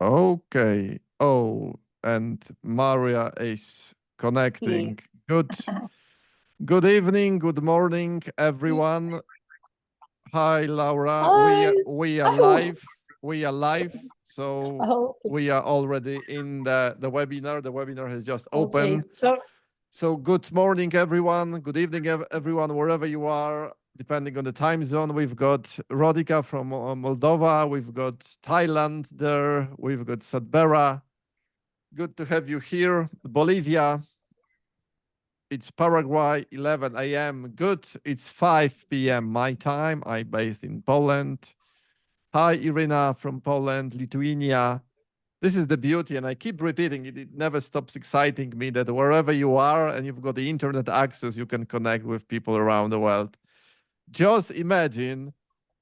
Okay. Oh, and Maria is Yeah. connecting. Good evening, good morning, everyone. Hi, Laura. Hi. We are Oh, live. We are live. So okay. we are already in the webinar. The webinar has just Okay. opened. So, So good morning, everyone. Good evening, everyone, wherever you are, depending on the time zone. We've got Rodika from Moldova. We've got Thailand there. We've got Sadbera. Good to have you here. Bolivia. It's Paraguay, 11 a.m. Good. It's 5 p.m. my time. I'm based in Poland. Hi, Irina from Poland, Lithuania. This is the beauty, and I keep repeating it. It never stops exciting me that wherever you are and you've got the internet access, you can connect with people around the world. Just imagine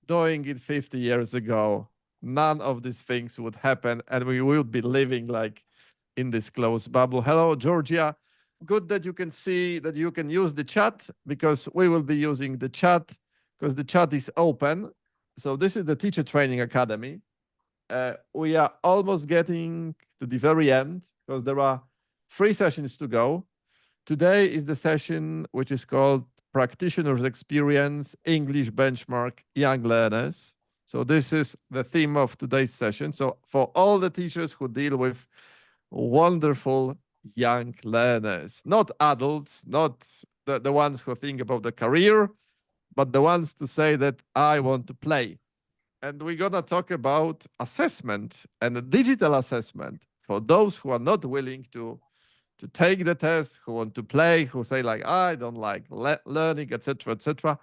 doing it 50 years ago. None of these things would happen, and we would be living like in this closed bubble. Hello, Georgia. Good that you can see that you can use the chat because we will be using the chat because the chat is open. So this is the Teacher Training Academy. We are almost getting to the very end because there are 3 sessions to go. Today is the session which is called Practitioner's Experience English Benchmark Young Learners. So this is the theme of today's session. So for all the teachers who deal with wonderful young learners, not adults, not the ones who think about the career, but the ones to say that I want to play. And we're going to talk about assessment and a digital assessment for those who are not willing to take the test, who want to play, who say like, I don't like learning, etc., etc.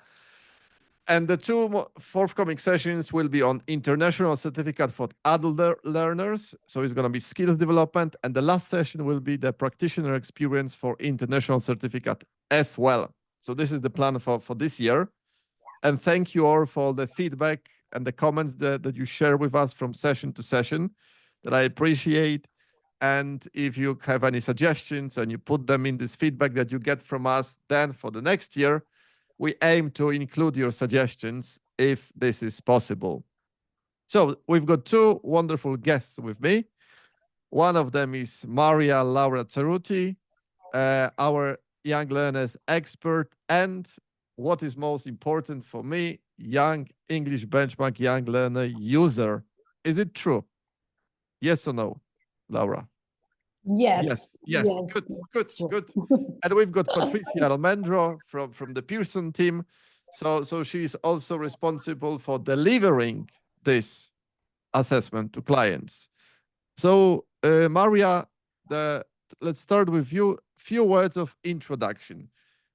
And the two forthcoming sessions will be on international certificate for adult learners. So it's going to be skills development. And the last session will be the practitioner experience for international certificate as well. So this is the plan for this year. And thank you all for the feedback and the comments that you share with us from session to session that I appreciate. And if you have any suggestions and you put them in this feedback that you get from us, then for the next year, we aim to include your suggestions if this is possible. So we've got two wonderful guests with me. One of them is Maria Laura Cerruti, our young learners expert, and what is most important for me, young English benchmark young learner user. Is it true? Yes or no, Laura? yes. Yes. Yes. Good. And we've got Patricia Almendro from the Pearson team. So she's also responsible for delivering this assessment to clients. So Maria, let's start with you. Few words of introduction.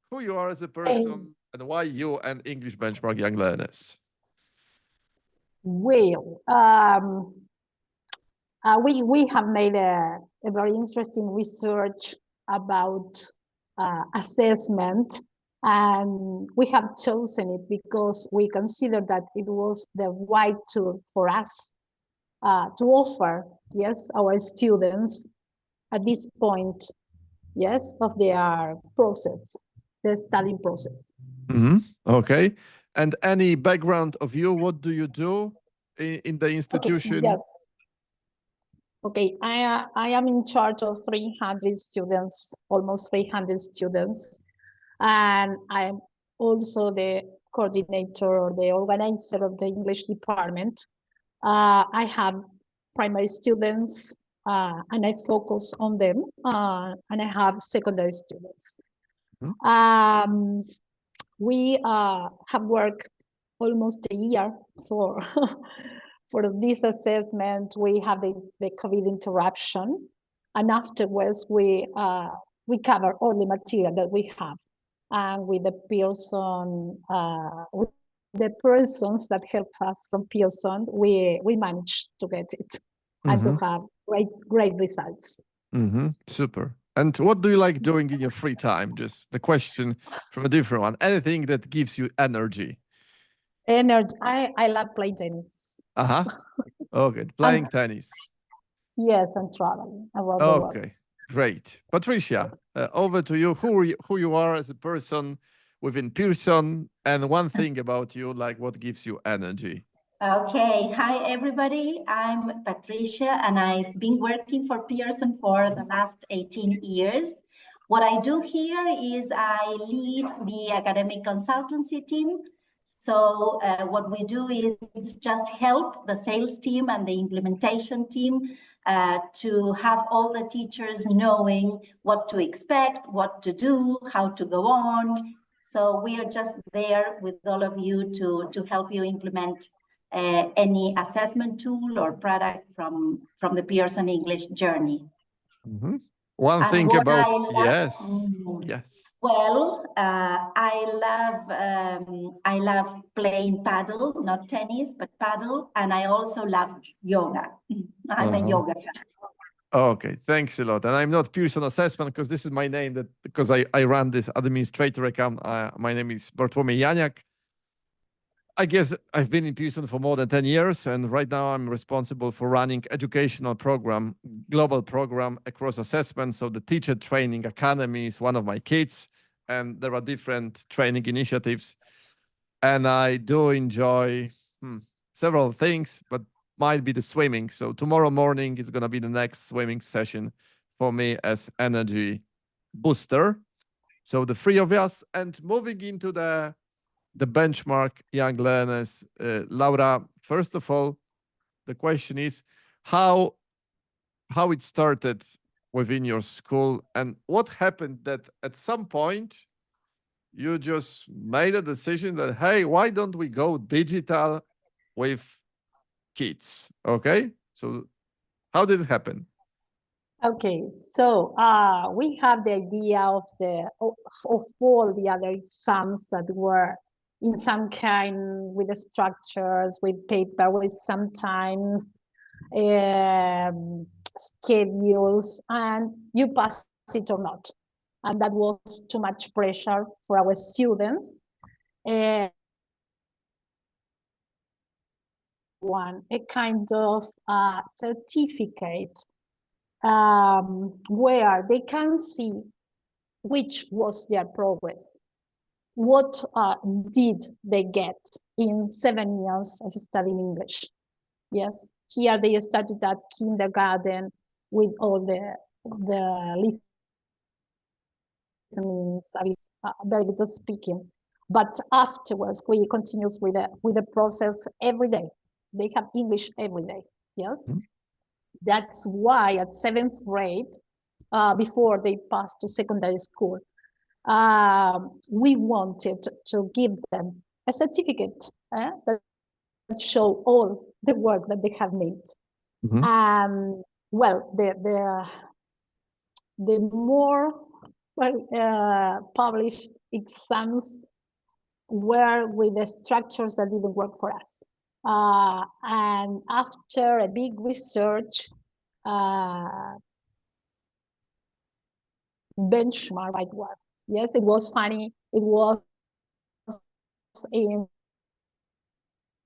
Who you are as a And person and why you and English Benchmark Young Learners. well, we have made a very interesting research about assessment, and we have chosen it because we consider that it was the right tool for us to offer, yes, our students at this point, yes, of their process, the study process. Okay. And any background of you? What do you do in the Okay, institution? yes. Okay, I am in charge of 300 students, almost 300 students, and I'm also the coordinator or the organizer of the English department. I have primary students, and I focus on them, and I have secondary students. Mhm. We have worked almost a year for for this assessment. We have the COVID interruption, and afterwards we cover all the material that we have, and with the Pearson with the persons that help us from Pearson, we managed to get it and to Mm-hmm. have great results. Mm-hmm. Super. And what do you like doing in your free time? Just the question from a different one. Anything that gives you energy. Energy. I love playing tennis. Uh-huh. Okay. And Playing tennis. yes, and traveling around the world. Okay. Great. Patricia, over to you. Who you are as a person within Pearson, and one thing about you, like what gives you energy. Okay, hi everybody. I'm Patricia and I've been working for Pearson for the last 18 years. What I do here is I lead the academic consultancy team. So what we do is just help the sales team and the implementation team to have all the teachers knowing what to expect, what to do, how to go on. So we are just there with all of you to help you implement any assessment tool or product from the Pearson English journey. Mm-hmm. One And thing what about, I love, yes, yes. Well, I love playing paddle, not tennis, but paddle, and I also love yoga. I'm a yoga fan. Okay, thanks a lot. And I'm not Pearson Assessment because this is my name because I run this administrator account. My name is Bartłomiej Janiak. I guess I've been in Pearson for more than 10 years, and right now I'm responsible for running educational program, global program across assessment. So the Teacher Training Academy is one of my kids, and there are different training initiatives. And I do enjoy several things, but might be the swimming. So tomorrow morning is going to be the next swimming session for me as energy booster. So the three of us, and moving into the benchmark young learners. Laura, first of all, the question is how it started within your school and what happened that at some point you just made a decision that, hey, why don't we go digital with kids? Okay. So how did it happen? Okay, so we have the idea of all the other exams that were in some kind with the structures, with paper, with sometimes schedules, and you pass it or not. And that was too much pressure for our students. A kind of certificate where they can see which was their progress, what did they get in 7 years of studying English. Yes, here they started at kindergarten with all the listening, very little speaking, but afterwards we continues with the process every day. They have English every day. Yes. Mm-hmm. That's why at 7th grade, before they passed to secondary school, we wanted to give them a certificate that show all the work that they have made. Mm-hmm. Well, the more published exams were with the structures that didn't work for us. And after a big research, benchmark right word. Yes, it was funny. It was in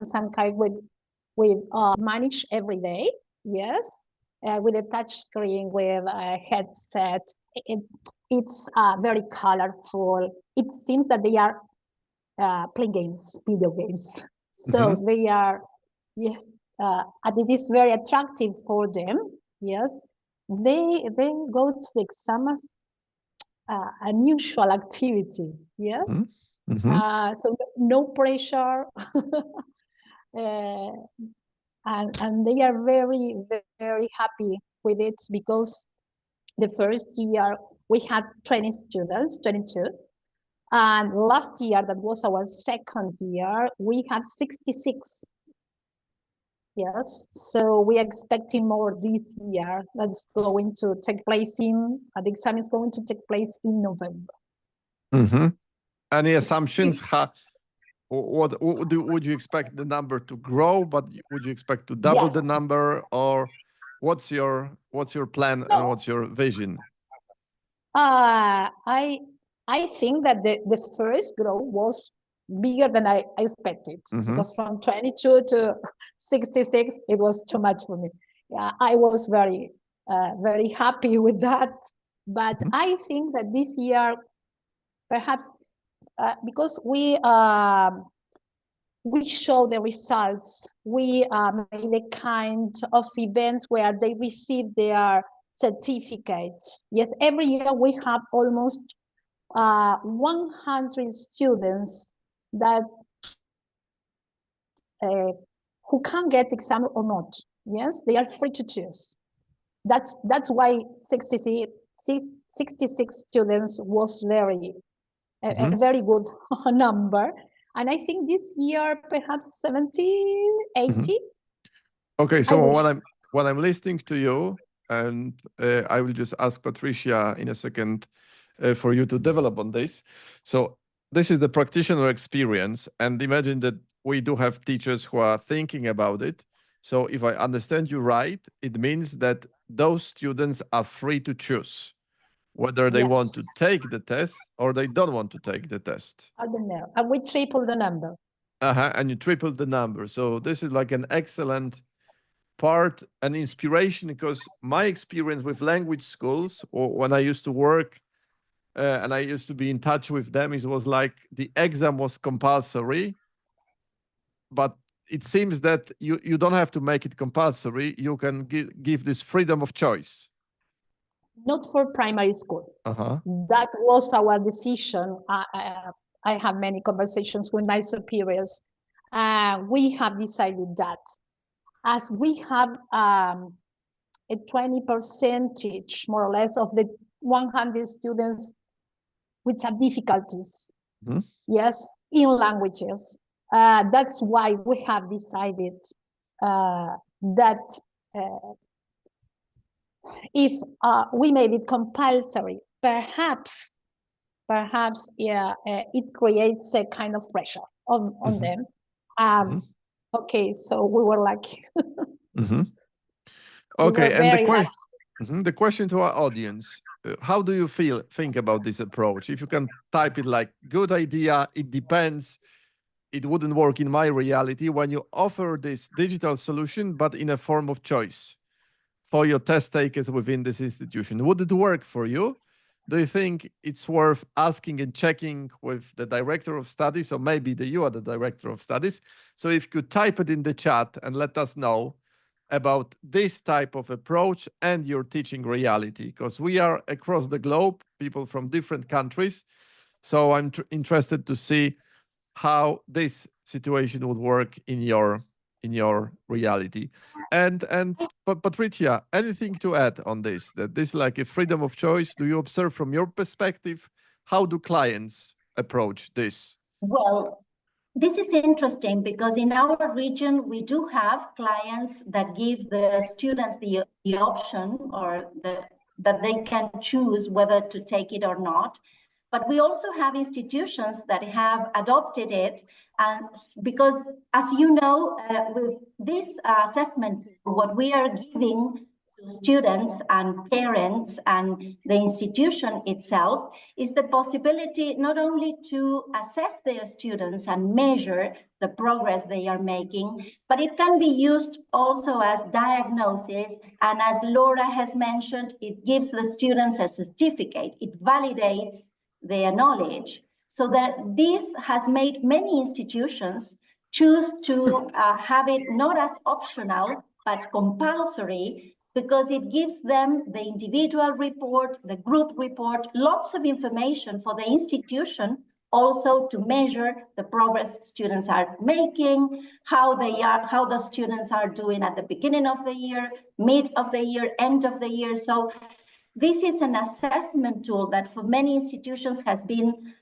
some kind with manage every day. Yes, with a touch screen, with a headset. It's very colorful. It seems that they are playing games, video games. So they are, yes, and it is very attractive for them. Yes, they go to the exams. Unusual activity, yes. So no pressure, and they are very, very happy with it because the first year we had 20 students, 22, and last year, that was our second year, we had 66. Yes, so we are expecting more this year. That's going to take place the exam is going to take place in November. Any assumptions? What would you expect the number to grow? But would you expect to double the number, or what's your plan and what's your vision? I think that the first growth was bigger than I expected, because from 22 to 66, it was too much for me. Yeah, I was very, very happy with that. But I think that this year, perhaps because we we show the results. We made a kind of event where they receive their certificates. Yes, every year we have almost 100 students that who can get exam or not. Yes, they are free to choose. That's why 66 students was a very good number. And I think this year perhaps 70, 80. Okay, so when I'm listening to you, and I will just ask Patricia in a second for you to develop on this. So this is the practitioner experience, and imagine that we do have teachers who are thinking about it. So if I understand you right, it means that those students are free to choose whether they want to take the test or they don't want to take the test. I don't know. And we triple the number. And you triple the number. So this is like an excellent part and inspiration, because my experience with language schools, or when I used to work and I used to be in touch with them, it was like the exam was compulsory, but it seems that you don't have to make it compulsory. You can give this freedom of choice. Not for primary school. That was our decision. I have many conversations with my superiors. We have decided that as we have a 20% more or less of the 100 students with some difficulties, yes, in languages. That's why we have decided that if we made it compulsory, perhaps it creates a kind of pressure on them. Okay, so we were lucky. Okay, and the question to our audience, how do you think about this approach? If you can type it like, good idea, it depends, it wouldn't work in my reality, when you offer this digital solution, but in a form of choice for your test takers within this institution. Would it work for you? Do you think it's worth asking and checking with the director of studies, or maybe you are the director of studies? So if you could type it in the chat and let us know about this type of approach and your teaching reality, because we are across the globe, people from different countries. So I'm interested to see how this situation would work in your reality. But Patricia, anything to add on this? That this like a freedom of choice? Do you observe from your perspective? How do clients approach this? Well, this is interesting because in our region, we do have clients that give the students the option or that they can choose whether to take it or not. But we also have institutions that have adopted it, and because, as you know, with this assessment, what we are giving to students and parents and the institution itself is the possibility not only to assess their students and measure the progress they are making, but it can be used also as diagnosis. And as Laura has mentioned, it gives the students a certificate. It validates their knowledge. So that this has made many institutions choose to have it not as optional, but compulsory, because it gives them the individual report, the group report, lots of information for the institution also to measure the progress students are making, how the students are doing at the beginning of the year, mid of the year, end of the year. So this is an assessment tool that for many institutions has been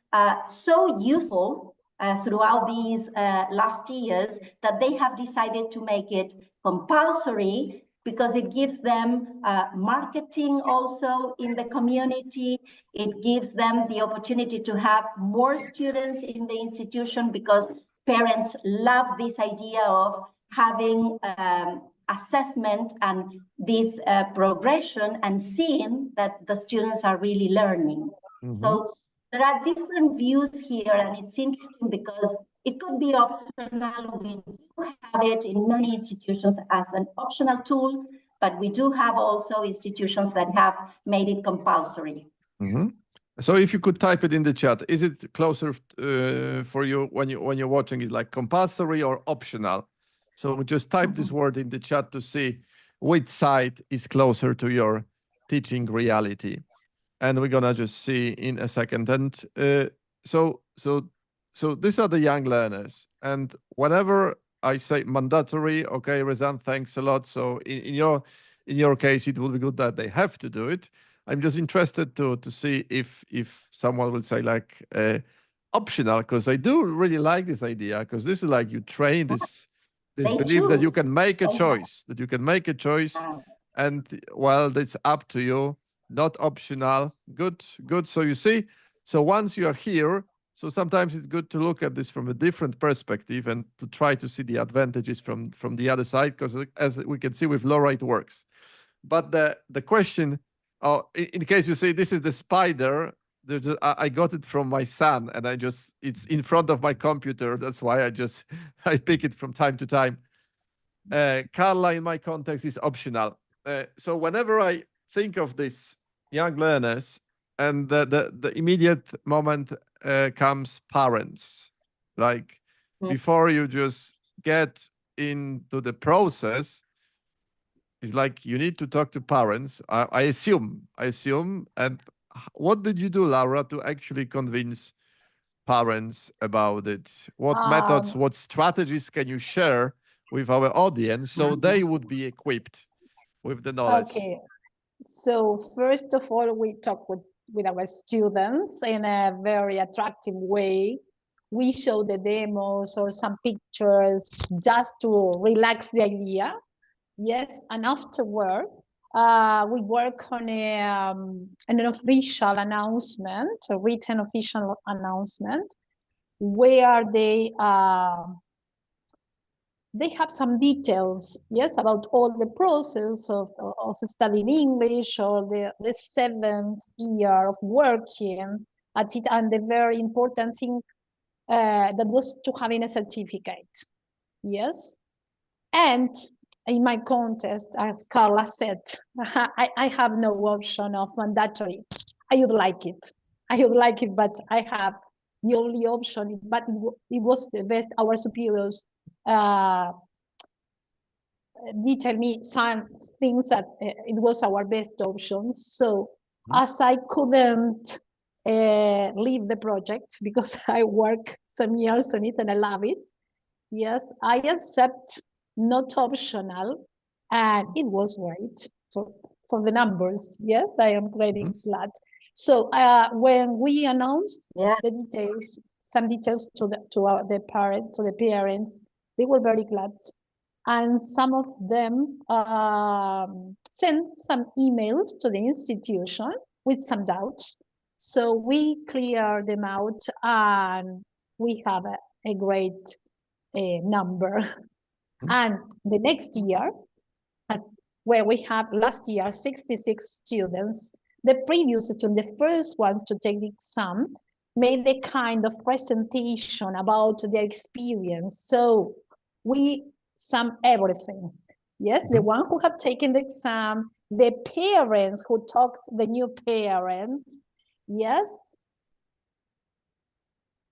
so useful throughout these last years that they have decided to make it compulsory, because it gives them marketing also in the community. It gives them the opportunity to have more students in the institution, because parents love this idea of having assessment and this progression and seeing that the students are really learning. So there are different views here, and it's interesting because it could be optional. We do have it in many institutions as an optional tool, but we do have also institutions that have made it compulsory. So if you could type it in the chat, is it closer for you when you're watching it, like compulsory or optional? So just type this word in the chat to see which side is closer to your teaching reality, and we're gonna just see in a second. And so these are the young learners, and whenever I say mandatory, okay, Rezan, thanks a lot. So in your case, it will be good that they have to do it. I'm just interested to see if someone will say like optional, because I do really like this idea, because this is like you train this They belief that you choose. can make a They have. choice, and well, it's up to you, not optional. Good. So you see, so once you are here, so sometimes it's good to look at this from a different perspective and to try to see the advantages from the other side, because as we can see with Laura, it works. But the question, in case you say this is the spider, I got it from my son, and it's in front of my computer. That's why I pick it from time to time. Carla, in my context, is optional. So whenever I think of these young learners, and the immediate moment comes parents. Like before you just get into the process, it's like you need to talk to parents. I assume. And what did you do, Laura, to actually convince parents about it? What methods, what strategies can you share with our audience so they would be equipped with the knowledge? Okay. So first of all, we talk with our students in a very attractive way. We show the demos or some pictures just to relax the idea. Yes, and afterward, we work on an official announcement, a written official announcement, where they have some details, yes, about all the process of studying English, or the 7th year of working at it, and the very important thing that was to having a certificate, yes. And in my contest, as Carla said, I have no option of mandatory. I would like it, but I have the only option, but it was the best. Our superiors did tell me some things that it was our best option. So as I couldn't leave the project because I work some years on it and I love it, yes, I accept not optional, and it was great for the numbers. Yes, I am very glad. So when we announced the details, some details to the parents, they were very glad, and some of them sent some emails to the institution with some doubts. So we cleared them out, and we have a great number. And the next year, where we have last year 66 students, the previous students, the first ones to take the exam, made a kind of presentation about their experience. So we sum everything. Yes, the one who had taken the exam, the parents who talked, the new parents, yes,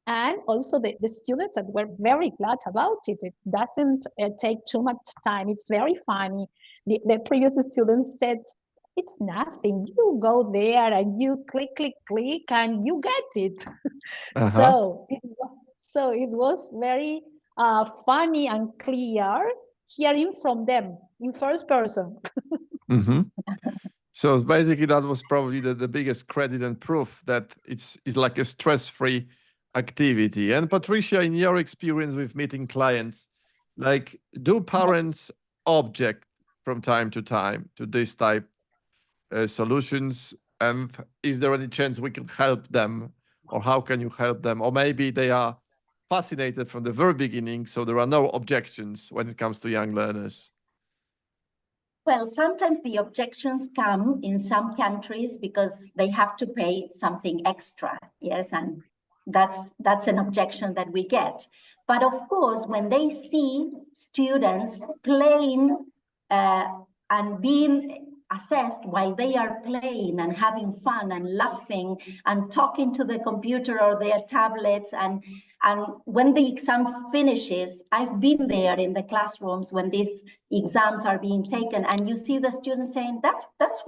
and also the students that were very glad about it. It doesn't take too much time. It's very funny. The previous students said, it's nothing. You go there and you click, and you get it. So it was very funny and clear hearing from them in first person. So basically, that was probably the biggest credit and proof that it's like a stress-free activity. And Patricia, in your experience with meeting clients, like, do parents object from time to time to this type solutions? And is there any chance we can help them, or how can you help them? Or maybe they are fascinated from the very beginning, so there are no objections when it comes to young learners. Well, sometimes the objections come in some countries because they have to pay something extra, yes, and that's an objection that we get. But of course, when they see students playing and being assessed while they are playing and having fun and laughing and talking to the computer or their tablets. And when the exam finishes, I've been there in the classrooms when these exams are being taken, and you see the students saying, that's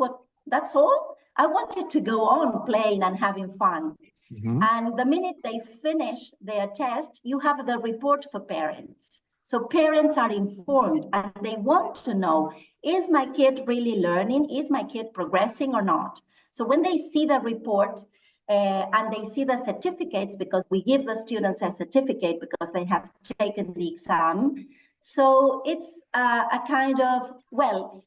all? I wanted to go on playing and having fun. And the minute they finish their test, you have the report for parents. So parents are informed and they want to know, is my kid really learning? Is my kid progressing or not? So when they see the report and they see the certificates, because we give the students a certificate because they have taken the exam. So it's a kind of, well,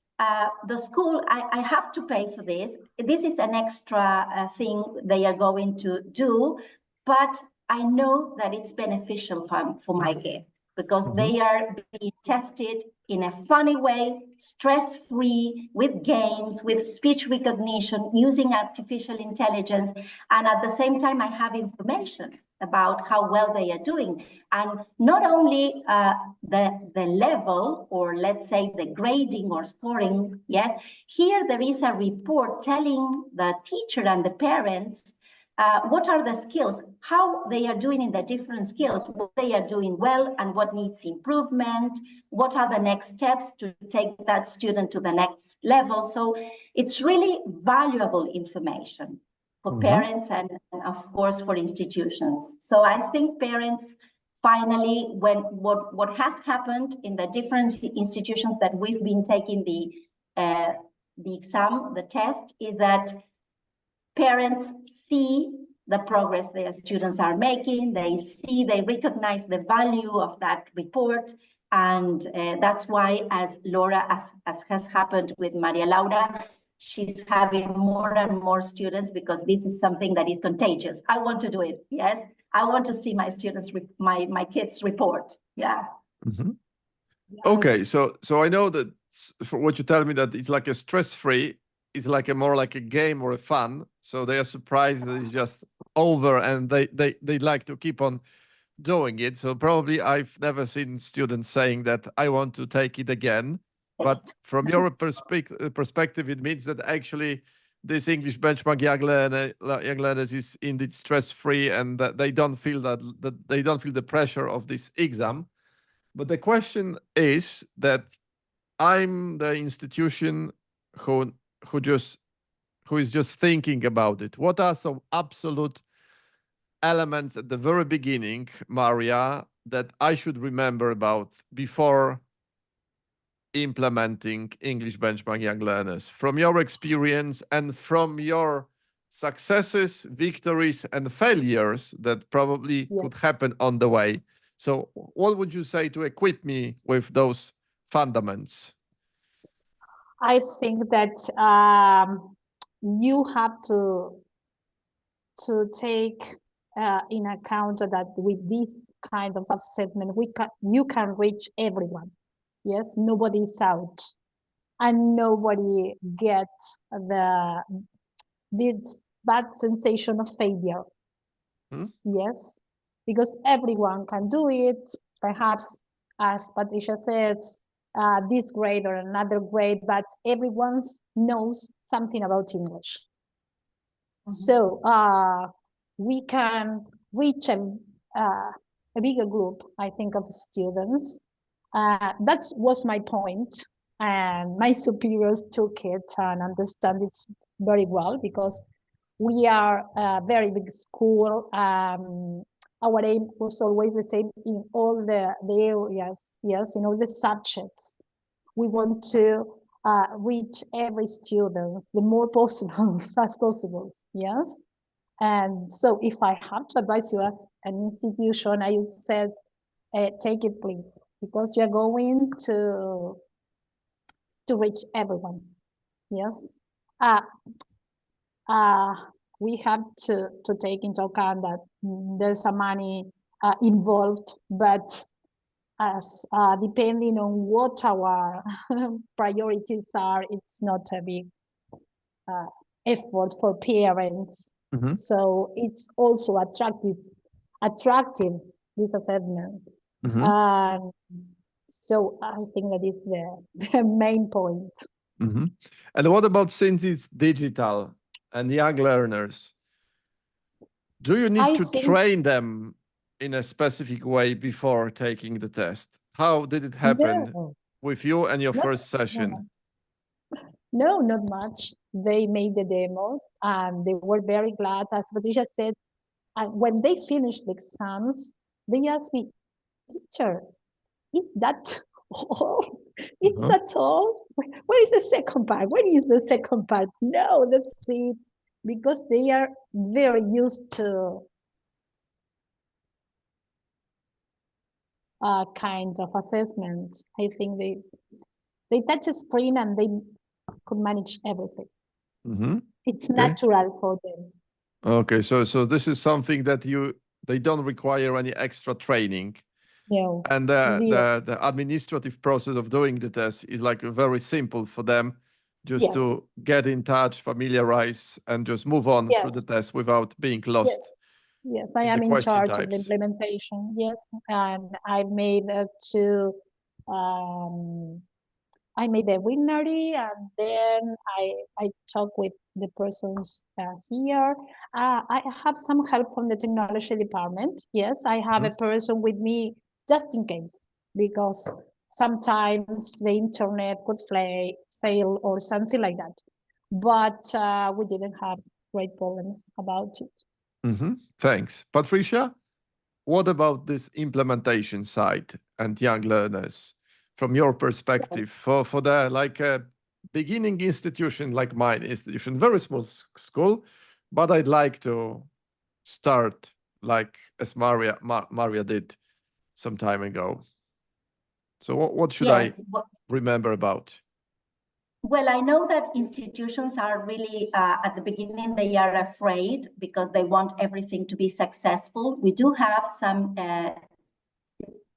the school, I have to pay for this. This is an extra thing they are going to do, but I know that it's beneficial for my kid, because they are being tested in a funny way, stress-free, with games, with speech recognition, using artificial intelligence. And at the same time, I have information about how well they are doing. And not only the level, or let's say the grading or scoring, yes, here there is a report telling the teacher and the parents what are the skills, how they are doing in the different skills, what they are doing well and what needs improvement, what are the next steps to take that student to the next level. So it's really valuable information for parents and of course for institutions. So I think parents finally, when what has happened in the different institutions that we've been taking the exam, the test, is that parents see the progress their students are making, they recognize the value of that report. And that's why, as Laura, as has happened with Maria Laura, she's having more and more students, because this is something that is contagious. I want to do it, yes. I want to see my students, my kids report, yeah. Okay, so I know that for what you tell me, that it's like a stress-free, it's like more like a game or a fun. So they are surprised that it's just over, and they like to keep on doing it. So probably I've never seen students saying that I want to take it again. But from your perspective, it means that actually this English benchmark young learners is indeed stress-free, and that they don't feel that they don't feel the pressure of this exam. But the question is that I'm the institution who is just thinking about it. What are some absolute elements at the very beginning, Maria, that I should remember about before implementing English benchmark young learners, from your experience and from your successes, victories, and failures that probably could happen on the way? So what would you say to equip me with those fundamentals? I think that you have to take in account that with this kind of assessment, you can reach everyone. Yes, nobody is out, and nobody gets that sensation of failure. Yes, because everyone can do it. Perhaps, as Patricia said, this grade or another grade, but everyone knows something about English. So we can reach a bigger group, I think, of students. That was my point, and my superiors took it and understand it very well, because we are a very big school. Our aim was always the same in all the areas, yes, in all the subjects. We want to reach every student the more possible as possible, yes. And so if I have to advise you as an institution, I would say, take it, please, because you're going to reach everyone, yes. We have to take into account that there's some money involved, but as depending on what our priorities are, it's not a big effort for parents. So it's also attractive, this assessment. So I think that is the main point. Mhm. And what about since it's digital and young learners? Do you need I to think train them in a specific way before taking the test? How did it happen no, with you and your not first session? no, not much. They made the demo and they were very glad. As Patricia said, and when they finished the exams, they asked me, teacher, is that all? It's Uh-huh. at all? Where is the second part? Where is the second part? No, that's it. Because they are very used to kind of assessments. I think they touch a screen and they could manage everything. Mm-hmm. It's Okay. natural for them. Okay. So this is something that they don't require any extra training. No, And zero. the administrative process of doing the test is like very simple for them, just Yes, to get in touch, familiarize, and just move on through the yes, test without being lost yes. Yes, I in the am in question charge of the types. implementation. Yes, and um, I made a webinar and then I talk with the persons here. I have some help from the technology department. Yes, I have a person with me just in case because sometimes the internet could fail or something like that. But we didn't have great problems about it. Mm-hmm. Thanks. Patricia, what about this implementation side and young learners from your perspective for the like a beginning institution like mine institution, very small school, but I'd like to start like as Maria did some time ago. So what should I Yes. remember about? Well, I know that institutions are really, at the beginning, they are afraid because they want everything to be successful. We do have some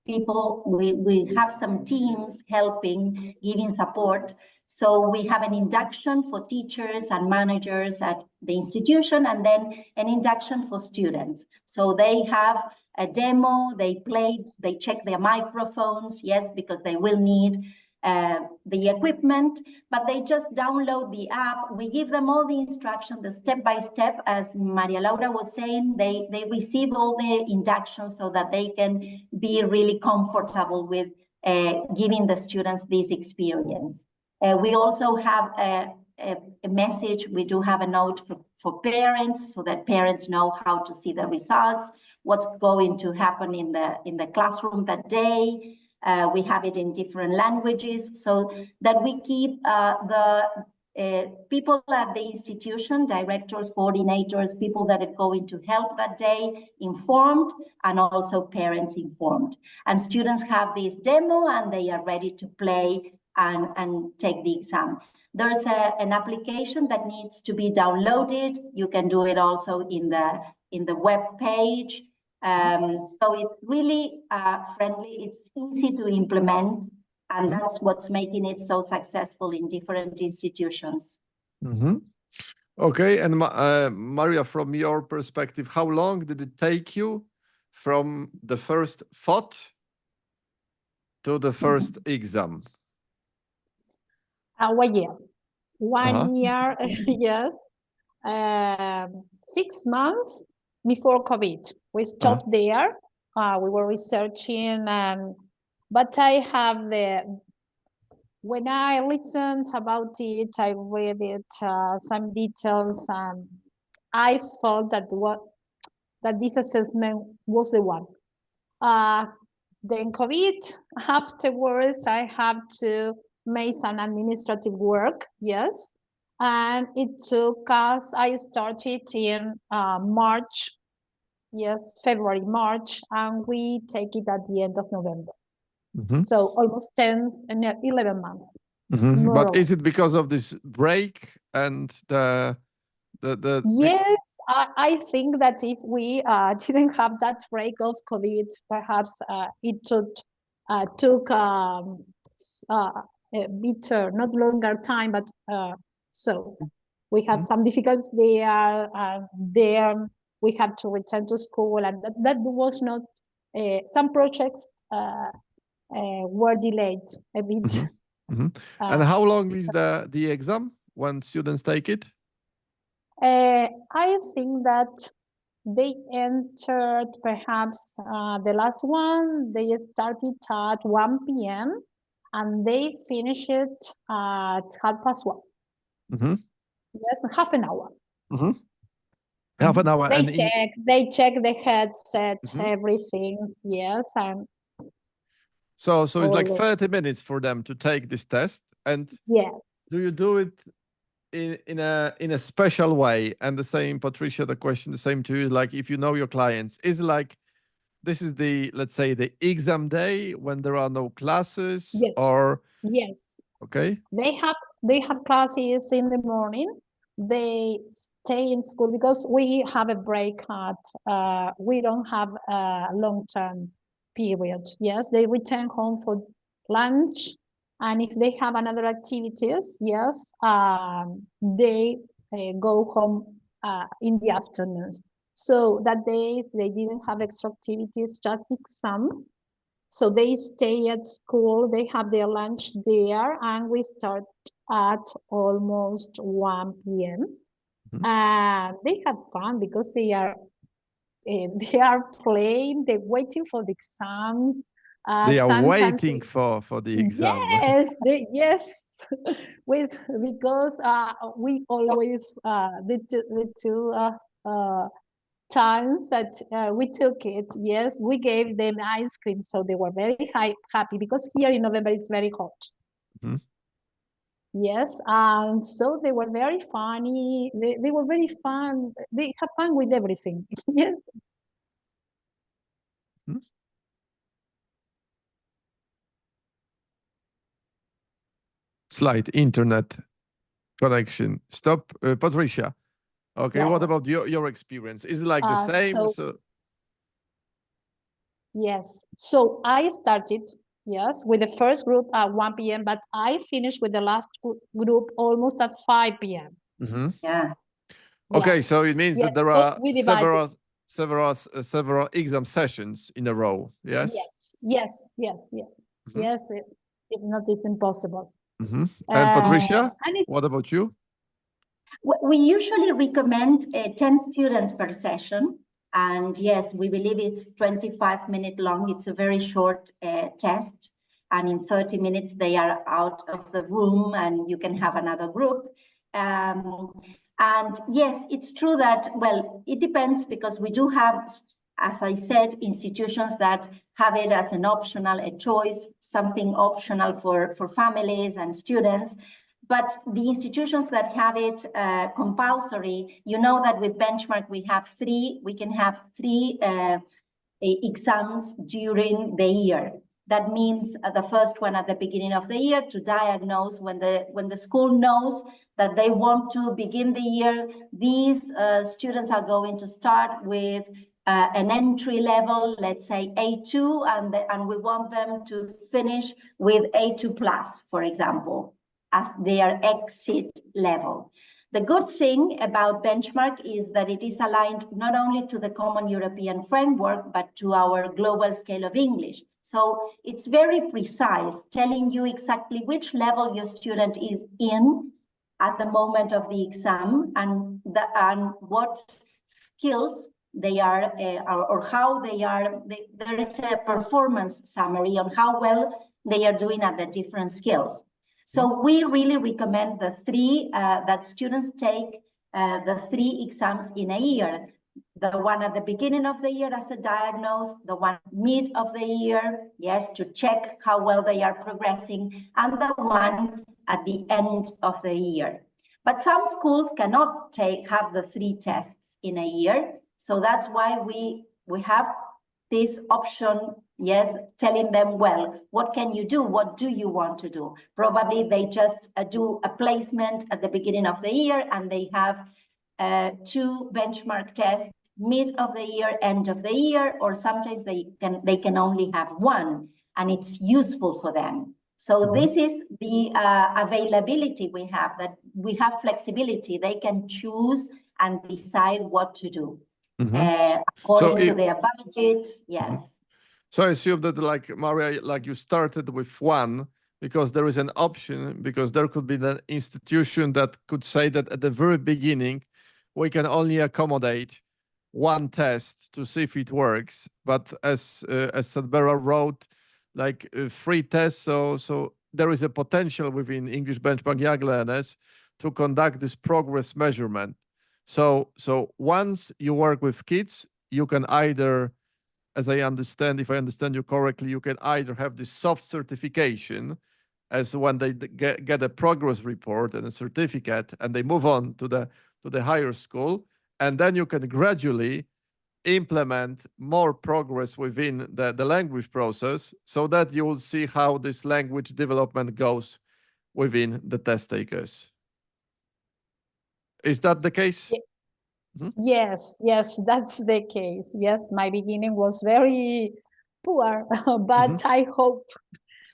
people, we have some teams helping, giving support. So we have an induction for teachers and managers at the institution, and then an induction for students. So they have a demo, they play, they check their microphones, yes, because they will need the equipment, but they just download the app. We give them all the instruction, the step-by-step, as Maria Laura was saying, they receive all the inductions so that they can be really comfortable with giving the students this experience. We also have a message. We do have a note for parents so that parents know how to see the results, what's going to happen in the classroom that day. We have it in different languages so that we keep the people at the institution, directors, coordinators, people that are going to help that day informed, and also parents informed. And students have this demo and they are ready to play and take the exam. There's an application that needs to be downloaded. You can do it also in the web page. So it's really friendly, it's easy to implement, and that's what's making it so successful in different institutions. Mm-hmm. Okay, and Maria, from your perspective, how long did it take you from the first thought to the first exam? 1 year. Uh-huh. 1 year, yes. 6 months before COVID. We stopped there. We were researching, but I have when I listened about it, I read it, some details, and I thought that this assessment was the one. Then COVID, afterwards, I have to make some administrative work, yes. And it took us, I started in March, yes, February, March, and we take it at the end of November. Mm-hmm. So almost 10 and 11 months. Mm-hmm. But is Less. it because of this break and the Yes, I think that if we didn't have that break of COVID, perhaps it took a bit not longer time, but so we have some difficulties there. There we have to return to school, and that was not. Some projects were delayed a bit. Mm-hmm. And how long is the exam when students take it? I think that they entered perhaps the last one, they started at 1 p.m. and they finished it at 1:30. Yes, half an hour. Half an hour. They check the headsets, everything, yes. And so it's like 30 minutes for them to take this test. And yes. Do you do it in a special way? And the same, Patricia, the question the same to you is like, if you know your clients, is it like this is the, let's say, the exam day when there are no classes? Yes. Or yes. Okay. They have classes in the morning. They stay in school because we have a break at we don't have a long-term period. Yes, they return home for lunch, and if they have another activities, yes, they go home in the afternoons. So that days they didn't have extra activities, just exams. So they stay at school, they have their lunch there, and we start at almost 1 p.m. And they have fun because they are playing, they're waiting for the exam. They are waiting for the exam. Yes, because we always the two times that we took it, yes, we gave them ice cream, so they were very happy because here in November it's very hot. Yes, and so they were very funny. They were very fun. They have fun with everything. Yes. Slight internet connection. Stop, Patricia. Okay, what about your experience? Is it like the same? Yes. So I started, yes, with the first group at 1 p.m., but I finished with the last group almost at 5 p.m. Yeah. Okay, Yes. so it means that there because are several exam sessions in a row. Yes. Yes. Yes. If not, it's impossible. And Patricia, what about you? We usually recommend 10 students per session. And yes, we believe it's 25-minute long. It's a very short test. And in 30 minutes, they are out of the room and you can have another group. And yes, it's true that, well, it depends because we do have, as I said, institutions that have it as an optional, a choice, something optional for families and students. But the institutions that have it compulsory, you know that with Benchmark we can have three exams during the year. That means the first one at the beginning of the year to diagnose when the school knows that they want to begin the year. These students are going to start with an entry level, let's say A2, and we want them to finish with A2 plus, for example, as their exit level. The good thing about Benchmark is that it is aligned not only to the Common European Framework, but to our global scale of English. So it's very precise, telling you exactly which level your student is in at the moment of the exam and what skills they are or how they are. There is a performance summary on how well they are doing at the different skills. So we really recommend the three that students take the three exams in a year. The one at the beginning of the year as a diagnose, the one mid of the year, yes, to check how well they are progressing, and the one at the end of the year. But some schools cannot have the three tests in a year. So that's why we have this option, yes, telling them, well, what can you do? What do you want to do? Probably they just do a placement at the beginning of the year and they have 2 benchmark tests mid of the year, end of the year, or sometimes they can only have one and it's useful for them. So this is the availability we have, that we have flexibility. They can choose and decide what to do. According to their budget, yes. So I assume that, like Maria, like you started with one, because there is an option, because there could be an institution that could say that at the very beginning, we can only accommodate one test to see if it works. But as Sadbera wrote, like 3 tests, so there is a potential within English Benchmark Young Learners to conduct this progress measurement. So once you work with kids, you can either, as I understand, if I understand you correctly, you can either have this soft certification as when they get a progress report and a certificate and they move on to the higher school, and then you can gradually implement more progress within the language process so that you will see how this language development goes within the test takers. Is that the case? Yes, that's the case. Yes, my beginning was very poor, but I hope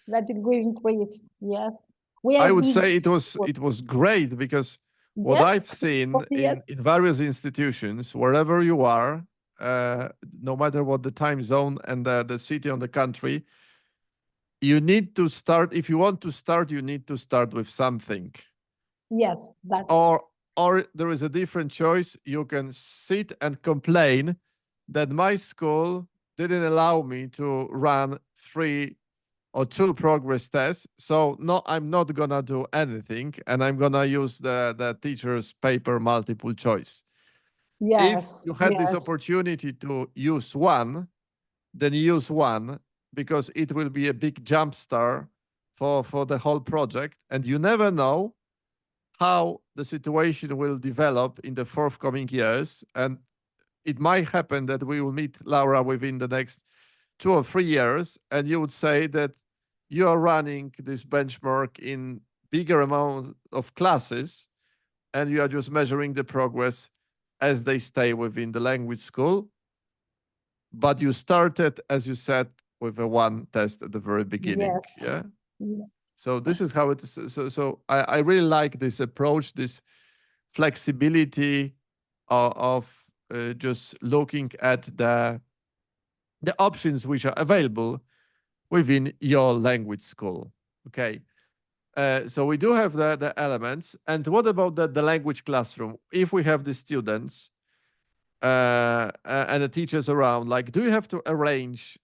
that it will increase. Yes, we are I would big say it school. was great, because what Yes, I've seen yes, in various institutions, wherever you are, no matter what the time zone and the city on the country, you need to start. If you want to start, you need to start with something. yes, that's Or there is a different choice. You can sit and complain that my school didn't allow me to run 3 or 2 progress tests. So no, I'm not gonna do anything, and I'm gonna use the teacher's paper multiple choice. If you yes, had this yes, opportunity to use one, then use one, because it will be a big jump start for the whole project, and you never know how the situation will develop in the forthcoming years. And it might happen that we will meet Laura within the next 2 or 3 years, and you would say that you are running this benchmark in bigger amount of classes, and you are just measuring the progress as they stay within the language school. But you started, as you said, with a 1 test at the very beginning. yes, Yeah. yes, So this is how it is. So I really like this approach, this flexibility of just looking at the options which are available within your language school. Okay. So we do have the elements. And what about the language classroom? If we have the students and the teachers around, like, do you have to arrange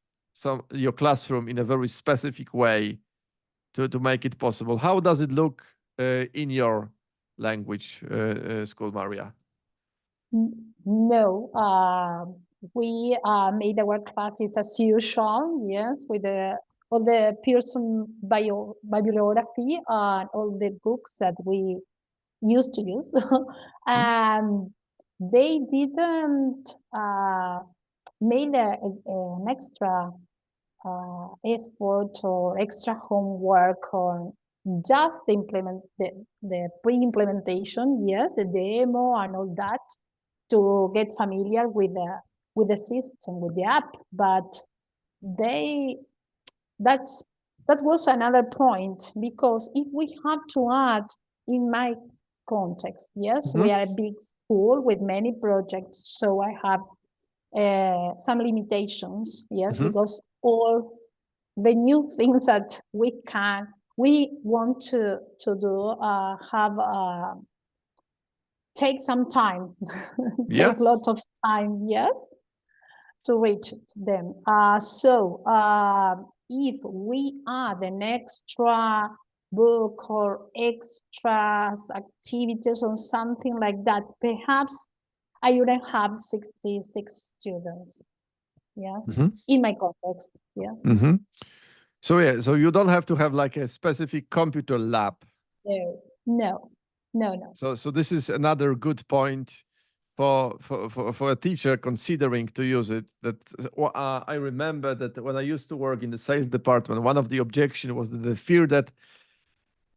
your classroom in a very specific way to make it possible? How does it look in your language school, Maria? No, we made our classes as usual. Yes, with all the Pearson bibliography and all the books that we used to use, and they didn't made an extra effort or extra homework on just the pre-implementation, yes, the demo and all that, to get familiar with the system, with the app. But they that's that was another point, because if we have to add, in my context, yes, we are a big school with many projects, so I have some limitations, yes, because all the new things that we want to do have take some time, take a lot of time, yes, to reach them. So if we add an extra book or extras activities or something like that, perhaps I wouldn't have 66 students. Yes, in my context. Yes. So yeah, so you don't have to have like a specific computer lab. No. So this is another good point for a teacher considering to use it. That I remember that when I used to work in the sales department, one of the objections was the fear that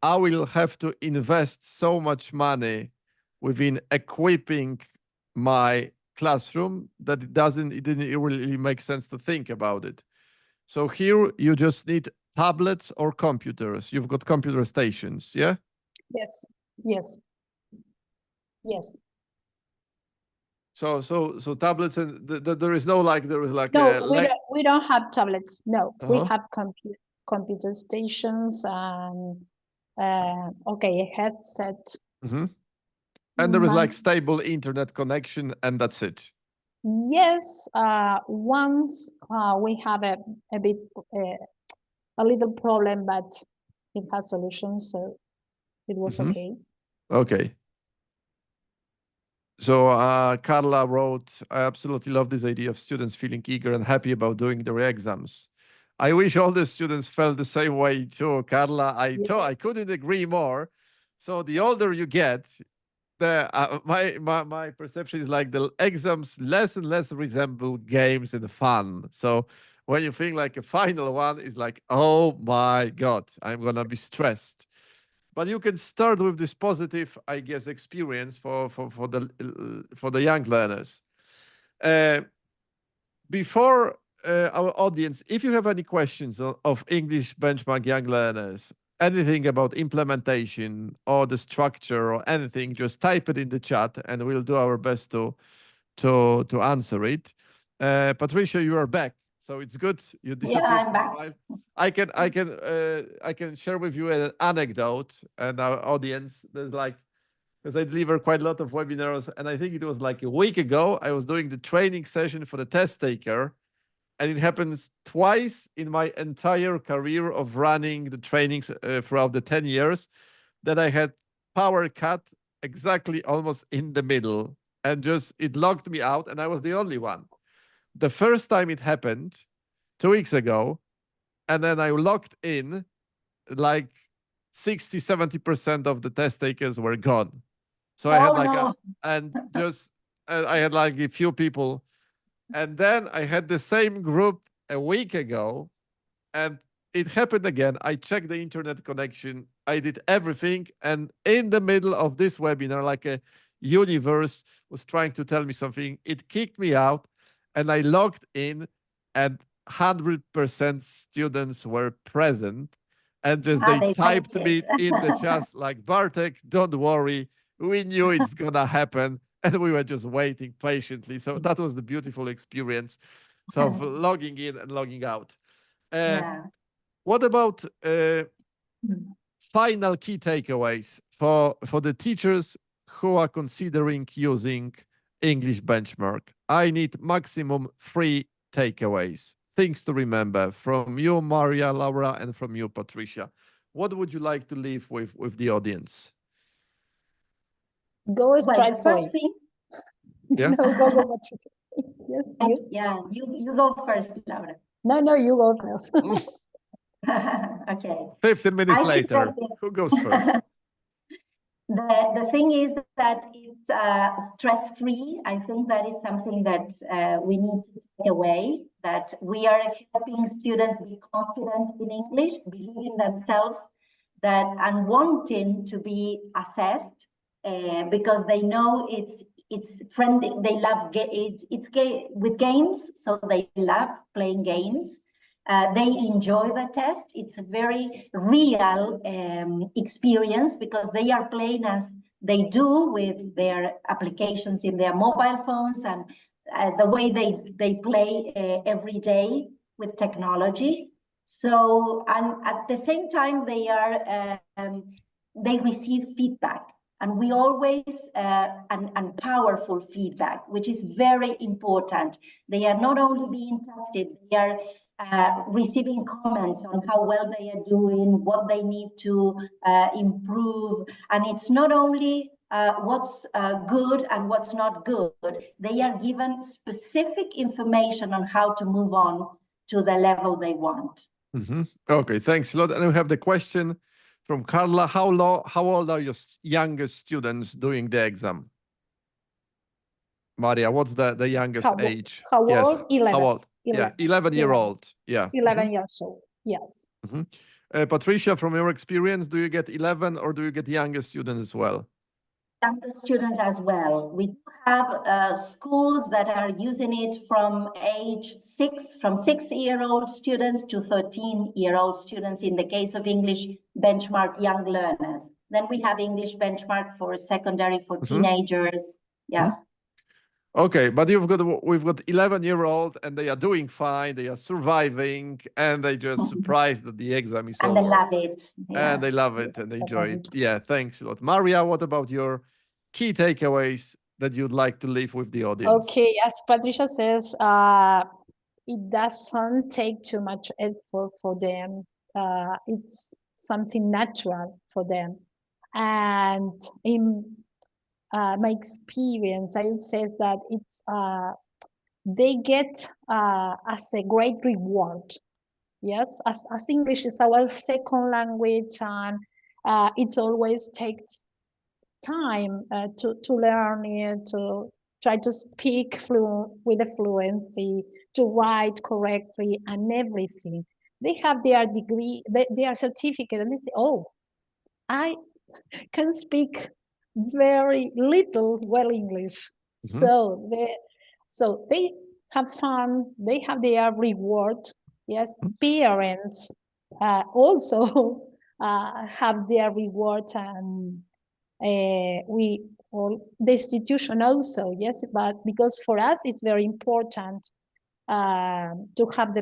I will have to invest so much money within equipping my classroom that it didn't really make sense to think about it. So here you just need tablets or computers. You've got computer stations, yeah? Yes. So tablets, and there is no like, there is like no, we don't have tablets. No, we have computers. computer stations and okay, a headset. Mm-hmm. And there is Mm, like stable internet connection, and that's it. Yes, once we have a bit a little problem, but it has solutions, so it was Mhm. okay. Okay. So Carla wrote, I absolutely love this idea of students feeling eager and happy about doing their exams. I wish all the students felt the same way too, Carla. I couldn't agree more. So the older you get, my perception is like the exams less and less resemble games and fun. So when you think like a final one is like, oh my God, I'm gonna be stressed. But you can start with this positive, I guess, experience for the young learners. Uh, Before our audience, if you have any questions of English benchmark young learners, anything about implementation or the structure or anything, just type it in the chat, and we'll do our best to answer it. Patricia, you are back, so it's good. You disappeared I'm for a back. while. I can share with you an anecdote and our audience. There's like, because I deliver quite a lot of webinars, and I think it was like a week ago, I was doing the training session for the test taker, and it happens twice in my entire career of running the trainings throughout the 10 years that I had power cut exactly almost in the middle, and just it locked me out, and I was the only one. The first time it happened 2 weeks ago, and then I locked in, like 60-70% of the test takers were gone. So I had like I had like a few people, and then I had the same group a week ago, and it happened again. I checked the internet connection, I did everything, and in the middle of this webinar, like a universe was trying to tell me something, it kicked me out, and I logged in, and 100% students were present, and just they typed me in the chat like, Bartek, don't worry, we knew it's gonna happen, and we were just waiting patiently. So that was the beautiful experience, so of logging in and logging out. What about final key takeaways for the teachers who are considering using English benchmark? I need maximum 3 takeaways, things to remember from you, Maria, Laura, and from you, Patricia. What would you like to leave with the audience? Go straight for it. Yeah. No, go. Yes, you. Yeah, you go first, Laura. No, you go first. Okay. 15 minutes later, who goes first? The thing is that it's stress-free. I think that is something that we need to take away, that we are helping students be confident in English, believe in themselves, that and wanting to be assessed because they know it's friendly. They love with games, so they love playing games. They enjoy the test. It's a very real experience because they are playing as they do with their applications in their mobile phones and the way they play every day with technology. So, and at the same time, they receive feedback. And we always, and powerful feedback, which is very important. They are not only being tested, they are receiving comments on how well they are doing, what they need to improve. And it's not only what's good and what's not good. They are given specific information on how to move on to the level they want. Mm-hmm. Okay, thanks a lot. And we have the question from Carla. How old are your youngest students doing the exam? Maria, what's the youngest age? How old? Yes. 11. How old? 11. Yeah, 11-year-old. Yeah. 11 years old. Yes. Patricia, from your experience, do you get 11 or do you get younger students as well? Younger students as well. We have schools that are using it from age 6, from 6-year-old students to 13-year-old students in the case of English benchmark young learners. Then we have English benchmark for secondary, for teenagers. Yeah. Okay, but we've got 11-year-old and they are doing fine, they are surviving, and they just surprised that the exam is And over. they love it. Yeah. And they love it and they enjoy it. Yeah, thanks a lot. Maria, what about your key takeaways that you'd like to leave with the audience? Okay, as Patricia says, it doesn't take too much effort for them. It's something natural for them. And in my experience, I would say that it's they get as a great reward. Yes, as English is our second language, and it always takes time to learn it, to try to speak with a fluency, to write correctly, and everything. They have their degree, their certificate, and they say, "Oh, I can speak very little well English." So they have fun. They have their reward. Yes, parents also have their reward, and we all the institution also. Yes, but because for us it's very important to have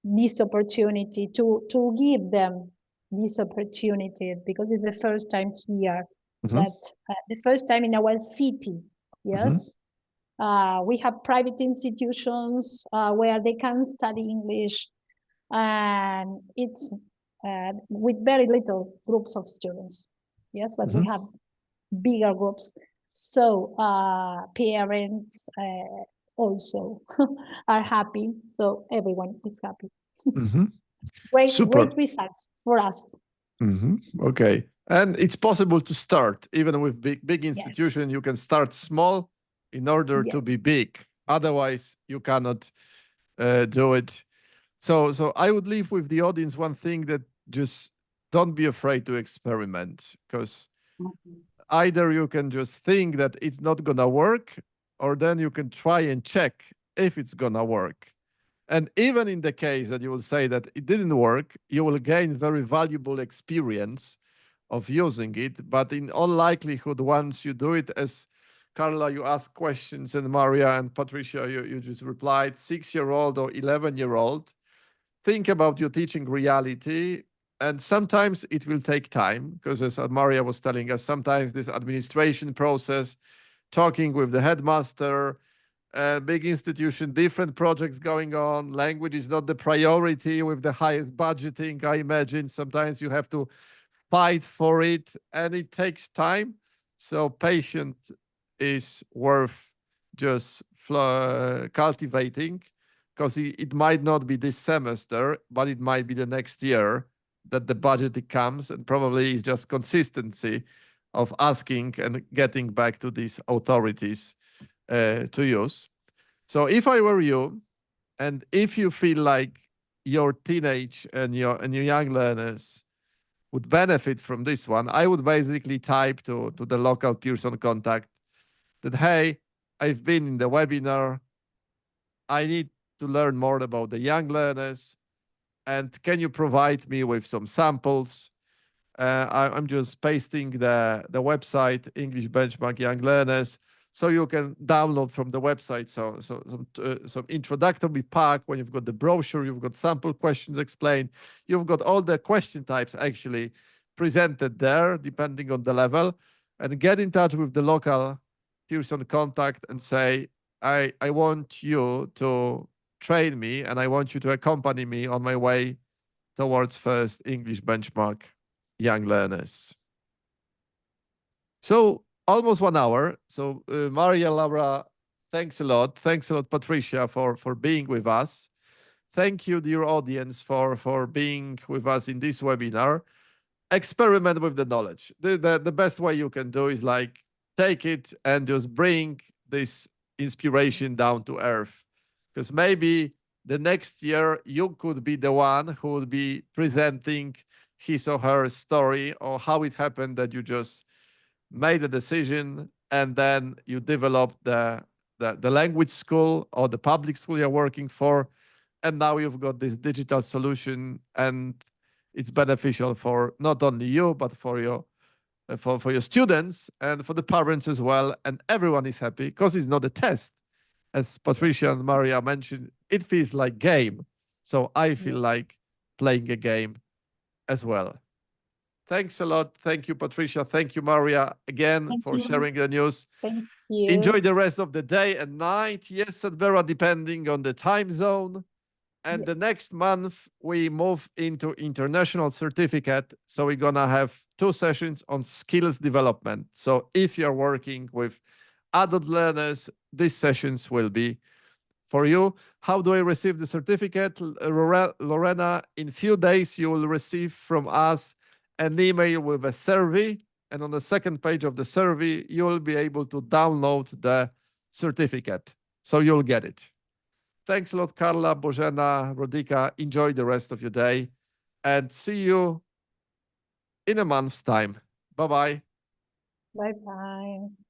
this opportunity to give them this opportunity, because it's the first time here, that the first time in our city. Yes, we have private institutions where they can study English, and it's with very little groups of students. Yes, but we have bigger groups. So parents also are happy. So everyone is happy. Great results for us. Okay. And it's possible to start even with big institutions. You can start small in order to be big. Otherwise, you cannot do it. So I would leave with the audience one thing, that just don't be afraid to experiment, because either you can just think that it's not gonna work, or then you can try and check if it's gonna work. And even in the case that you will say that it didn't work, you will gain very valuable experience of using it. But in all likelihood, once you do it, as Carla, you asked questions, and Maria and Patricia, you just replied, 6-year-old or 11-year-old, think about your teaching reality. And sometimes it will take time, because as Maria was telling us, sometimes this administration process, talking with the headmaster, big institution, different projects going on, language is not the priority with the highest budgeting, I imagine. Sometimes you have to fight for it, and it takes time. So patience is worth just cultivating, because it might not be this semester, but it might be the next year that the budget comes, and probably it's just consistency of asking and getting back to these authorities to use. So if I were you, and if you feel like your teenage and your young learners would benefit from this one, I would basically type to the local Pearson contact that, hey, I've been in the webinar. I need to learn more about the young learners. And can you provide me with some samples? I'm just pasting the website, English Benchmark Young Learners, so you can download from the website some introductory pack. When you've got the brochure, you've got sample questions explained, you've got all the question types actually presented there, depending on the level, and get in touch with the local Pearson contact and say, I want you to train me, and I want you to accompany me on my way towards first English Benchmark Young Learners. So almost 1 hour. So Maria, Laura, thanks a lot. Thanks a lot, Patricia, for being with us. Thank you, dear audience, for being with us in this webinar. Experiment with the knowledge. The best way you can do is like take it and just bring this inspiration down to earth. Because maybe the next year you could be the one who will be presenting his or her story, or how it happened that you just made a decision and then you developed the language school or the public school you're working for, and now you've got this digital solution, and it's beneficial for not only you but for your for your students and for the parents as well. And everyone is happy because it's not a test. As Patricia and Maria mentioned, it feels like game. So I feel like playing a game as well. Thanks a lot. Thank you, Patricia. Thank you, Maria, again Thank for you. sharing the news. Thank you. Enjoy the rest of the day and night. Yes, at Vera, depending on the time zone. And the next month, we move into international certificate. So we're going to have 2 sessions on skills development. So if you're working with adult learners, these sessions will be for you. How do I receive the certificate? Lorena, in few days, you will receive from us an email with a survey. And on the second page of the survey, you will be able to download the certificate. So you'll get it. Thanks a lot, Carla, Bożena, Rodika. Enjoy the rest of your day. And see you in a month's time. Bye-bye. Bye-bye.